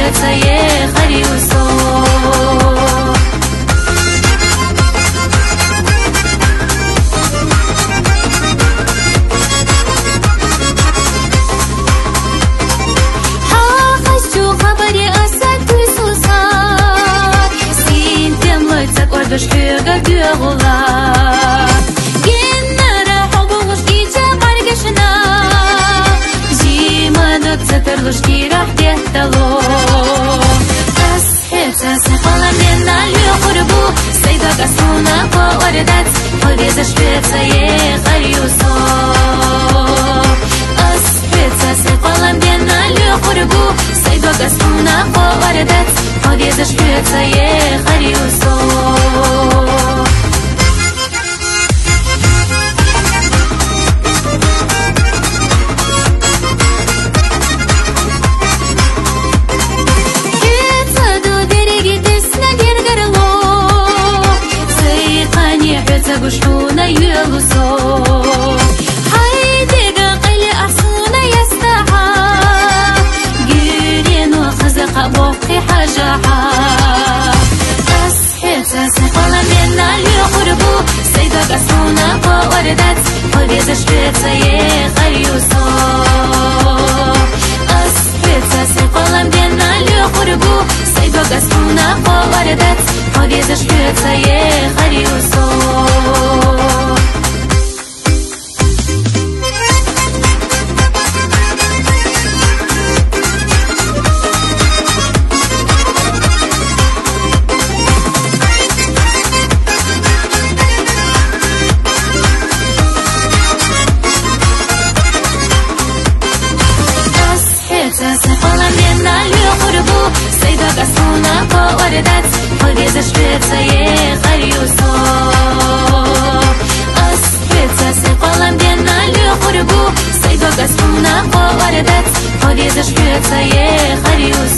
شپيتsa ye khariuso Şüga düğüla Genara hobuluş gece kargışına Jimanık satırlışki rahdehtalo Ashetsa sefala mena lüqurbu Sayda gasuna qo'ordat Qolbeza shpetsa ye khariuso Ashetsa sefala mena lüqurbu Sayda gasuna qo'ordat Qolbeza shpetsa ye khariuso Гушуна юлусо Хайдега қайли ахсуна ястаха Гюрену хазақа боқи хажаха Асхетса сахала мена люқурбу Сайда гасуна qo'ordat Qolbeza shpetsa ye khariuso Asxetsa sahала mena люqurbu Sayda gastuna qo'ordat Qolbeza shpetsa ye khariuso Sahvala mena luqurbu Sayda gasuna qo'ordat Qolbeza shpetsa ye khariuso Asxetsa sahvala mena luqurbu Sayda gasuna qo'ordat Qolbeza shpetsa ye khariuso